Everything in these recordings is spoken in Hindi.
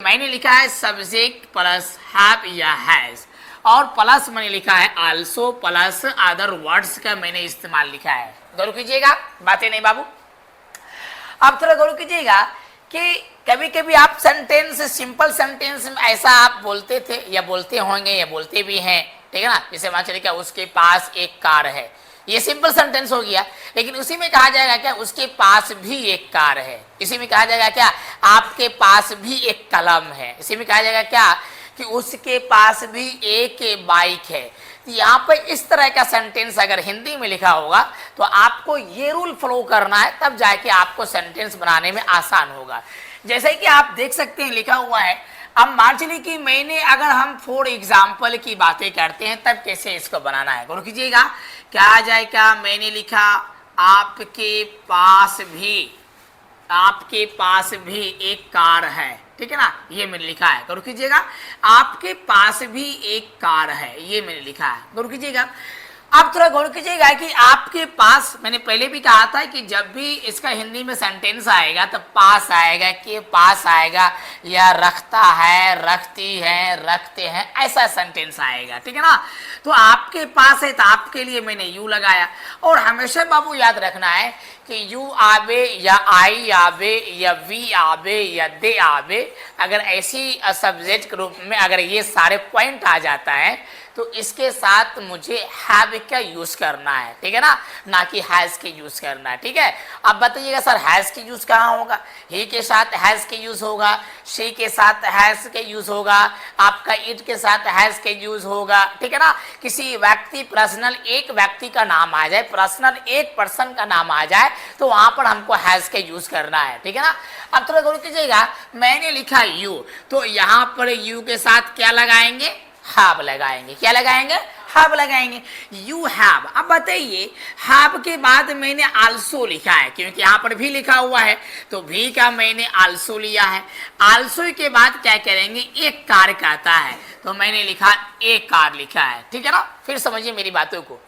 मैंने लिखा है सब्जेक्ट प्लस हैव या हैज, और प्लस मैंने लिखा है आल्सो प्लस अदर वर्ड्स का मैंने इस्तेमाल लिखा है। गौर कीजिएगा, बातें नहीं बाबू। अब थोड़ा गौर कीजिएगा कि कभी कभी आप सेंटेंस, सिंपल सेंटेंस में ऐसा आप बोलते थे या बोलते होंगे या बोलते भी हैं, ठीक है ना। जैसे मान चलिए क्या उसके पास एक कार है, ये सिंपल सेंटेंस हो गया। लेकिन उसी में कहा जाएगा क्या उसके पास भी एक कार है। इसी में कहा जाएगा क्या आपके पास भी एक कलम है। इसी में कहा जाएगा क्या कि उसके पास भी एक बाइक है। यहाँ पर इस तरह का सेंटेंस अगर हिंदी में लिखा होगा तो आपको ये रूल फॉलो करना है, तब जाके आपको सेंटेंस बनाने में आसान होगा। जैसे कि आप देख सकते हैं लिखा हुआ है। अब मान चलिए कि मैंने, अगर हम फॉर एग्जाम्पल की बातें करते हैं तब कैसे इसको बनाना है, गौर कीजिएगा। क्या आ जाएगा, मैंने लिखा आपके पास भी एक कार है, ठीक है ना, ये मैंने लिखा है। गौर कीजिएगा, आपके पास भी एक कार है, ये मैंने लिखा है। गौर कीजिएगा। अब थोड़ा गौर कीजिएगा कि आपके पास, मैंने पहले भी कहा था कि जब भी इसका हिंदी में सेंटेंस आएगा तो पास आएगा, के पास आएगा, या रखता है, रखती है, रखते हैं, ऐसा सेंटेंस आएगा, ठीक है ना। तो आपके पास है तो आपके लिए मैंने यू लगाया। और हमेशा बाबू याद रखना है कि यू आवे या आई आवे या वी आवे या दे आवे, अगर ऐसी सब्जेक्ट के रूप में अगर ये सारे पॉइंट आ जाता है तो इसके साथ मुझे हैव का यूज करना है, ठीक है ना कि हैज के यूज करना है, ठीक है। अब बताइएगा सर हैज के यूज कहाँ होगा, ही के साथ हैज के यूज होगा, शी के साथ हैज के यूज होगा, आपका इट के साथ हैज के यूज होगा, ठीक है ना। किसी व्यक्ति, पर्सनल एक व्यक्ति का नाम आ जाए, पर्सनल एक पर्सन का नाम आ जाए तो वहां पर हमको हैज के यूज करना है, ठीक है ना। अब थोड़ा गौर कीजिएगा, मैंने लिखा यू, तो यहाँ पर यू के साथ क्या लगाएंगे, हैव लगाएंगे। क्या लगाएंगे, हैव लगाएंगे, यू हैव। अब बताइए हैव के बाद मैंने आल्सो लिखा है, क्योंकि यहाँ पर भी लिखा हुआ है तो भी का मैंने आल्सो लिया है। आल्सो के बाद क्या करेंगे, एक कार कहता है तो मैंने लिखा एक कार लिखा है, ठीक है ना। फिर समझिए मेरी बातों को।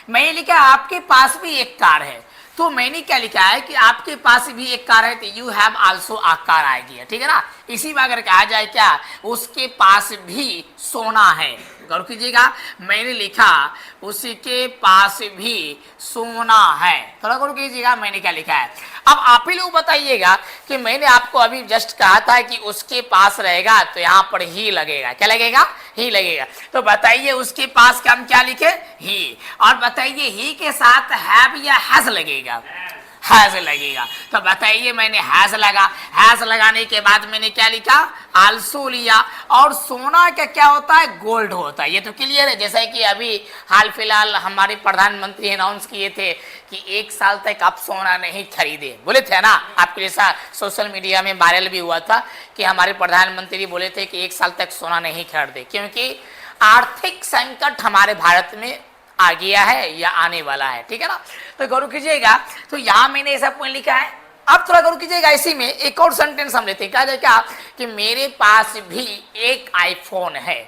मैंने लिखा आपके पास भी एक कार है, तो मैंने क्या लिखा है कि आपके पास भी एक कार है तो you have also a car आएगी, ठीक है ना। इसी में अगर कहा जाए क्या उसके पास भी सोना है, गौर कीजिएगा, मैंने लिखा उसके पास भी सोना है, थोड़ा गौर कीजिएगा मैंने क्या लिखा है। अब आप ही लोग बताइएगा कि मैंने आपको अभी जस्ट कहा था कि उसके पास रहेगा तो यहाँ पर ही लगेगा, क्या लगेगा, ही लगेगा। तो बताइए उसके पास का हम क्या लिखे, ही, और बताइए ही के साथ हैव या हैज लगेगा, हैज लगेगा। तो बताइए मैंने हैज लगा, हैज लगाने के बाद मैंने क्या लिखा, आल्सो लिया। और सोना का क्या होता है, गोल्ड होता है, ये तो क्लियर है। जैसा कि अभी हाल फिलहाल हमारे प्रधानमंत्री अनाउंस किए थे कि 1 साल तक आप सोना नहीं खरीदे, बोले थे ना, आपके जैसा सोशल मीडिया में वायरल भी हुआ था कि हमारे प्रधानमंत्री बोले थे कि 1 साल तक सोना नहीं खरीदे, क्योंकि आर्थिक संकट हमारे भारत में आ गया है या आने वाला है, ठीक है ना। तो गौर कीजिएगा, तो यहाँ मैंने ऐसा पॉइंट लिखा है। अब थोड़ा गौर कीजिएगा, इसी में एक और सेंटेंस हम लेते हैं, क्या जाए क्या कि मेरे पास भी एक आईफोन है,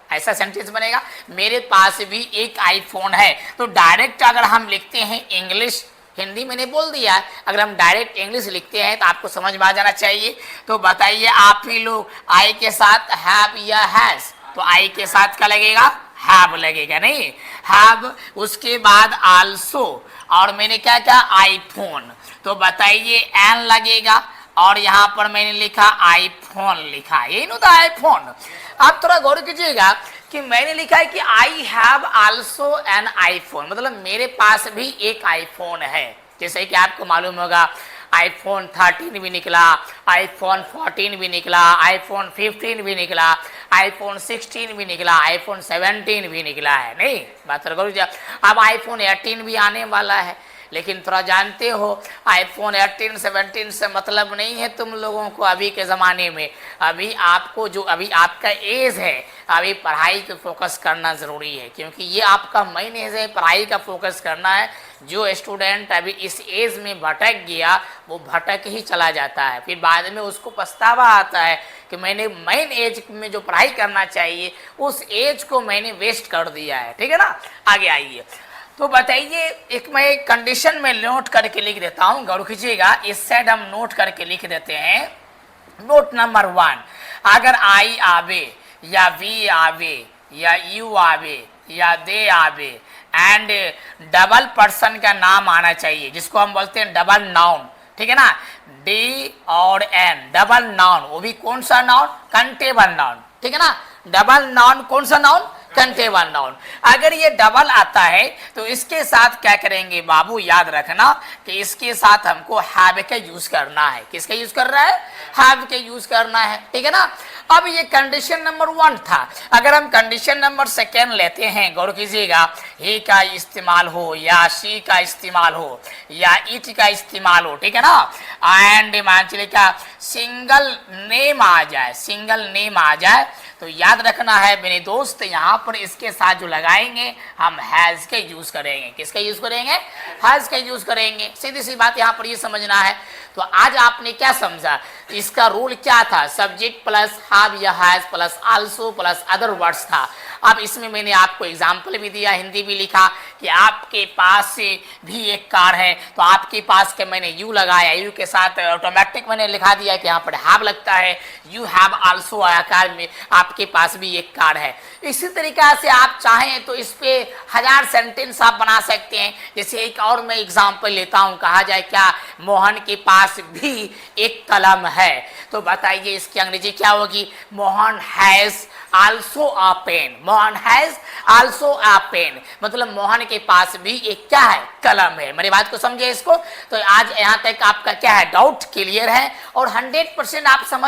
ऐसा सेंटेंस बनेगा, मेरे पास भी एक आईफोन है। तो डायरेक्ट अगर हम लिखते हैं इंग्लिश, हिंदी मैंने बोल दिया, अगर हम डायरेक्ट इंग्लिश लिखते हैं तो आपको समझ में आ जाना चाहिए। तो बताइए आप ही लोग, आई के साथ हैव या हैज, तो आई के साथ क्या लगेगा, हैव लगेगा, नहीं हैव। उसके बाद आल्सो, और मैंने क्या क्या, आईफोन, तो बताइए एन लगेगा, और यहाँ पर मैंने लिखा आईफोन लिखा, यही ना था आईफोन। आप थोड़ा गौर कीजिएगा कि मैंने लिखा है कि I have also an iPhone, मतलब मेरे पास भी एक आईफोन है। जैसे कि आपको मालूम होगा आईफोन 13 भी निकला, आईफोन 14 भी निकला, आईफोन 15 भी निकला, आईफोन 16 भी निकला, आईफोन 17 भी निकला है, नहीं बात करो। अब आईफोन 18 भी आने वाला है, लेकिन थोड़ा जानते हो आईफोन 18 17 से मतलब नहीं है तुम लोगों को अभी के ज़माने में। अभी आपको जो अभी आपका एज है, अभी पढ़ाई पे फोकस करना ज़रूरी है, क्योंकि ये आपका मेन एज है, पढ़ाई का फोकस करना है। जो स्टूडेंट अभी इस एज में भटक गया वो भटक ही चला जाता है, फिर बाद में उसको पछतावा आता है कि मैंने मेन एज में जो पढ़ाई करना चाहिए उस एज को मैंने वेस्ट कर दिया है, ठीक है ना। आगे आइए, तो बताइए, एक मैं कंडीशन में नोट करके लिख देता हूँ, गौर कीजिएगा, इस साइड हम नोट करके लिख देते हैं नोट नंबर 1, अगर आई आवे या वी आवे या यू आवे या दे आवे एंड डबल पर्सन का नाम आना चाहिए, जिसको हम बोलते हैं डबल नाउन, ठीक है ना, डी और एन, डबल नाउन, वो भी कौन सा नाउन, कंटेबल नाउन, ठीक है ना, डबल नाउन कौन सा नाउन, कंटेबल नाउन। अगर ये डबल आता है तो इसके साथ क्या करेंगे बाबू, याद रखना कि इसके साथ हमको हैव का यूज करना है। किसका यूज कर रहा है, हैव के यूज करना है, ठीक है ना। अब ये कंडीशन नंबर 1 था। अगर हम कंडीशन नंबर 2 लेते हैं, गौर कीजिएगा, ही का इस्तेमाल हो या शी का इस्तेमाल हो या इट का इस्तेमाल हो, ठीक है ना, एंड मान चलिए क्या सिंगल नेम आ जाए, सिंगल नेम आ जाए, तो याद रखना है मेरे दोस्त, यहाँ पर इसके साथ जो लगाएंगे हम हैज के यूज करेंगे। किसका यूज करेंगे, हैज का यूज करेंगे। सीधी सी बात यहाँ पर ये समझना है। तो आज आपने क्या समझा, इसका रूल क्या था, सब्जेक्ट प्लस हैव या has plus also plus other words था। अब इसमें मैंने आपको एग्जाम्पल भी दिया, हिंदी भी लिखा कि आपके पास से भी एक कार है, तो आपके पास के मैंने यू लगाया, यू के साथ ऑटोमेटिक मैंने लिखा दिया कि यहाँ पर हैव लगता है, यू हैव आल्सो आया, कार में आपके पास भी एक कार है। इसी तरीका से आप चाहें तो इस पे 1000 सेंटेंस आप बना सकते हैं। जैसे एक और मैं एग्जाम्पल लेता हूँ, कहा जाए क्या मोहन के पास भी एक कलम है, तो बताइए इसकी अंग्रेजी क्या होगी, Mohan has also a pen, Mohan has also a pen, मतलब मोहन के पास भी एक क्या है, कलम है। मेरी बात को समझे इसको। तो आज यहाँ तक आपका क्या है, डाउट क्लियर है और 100% आप समझ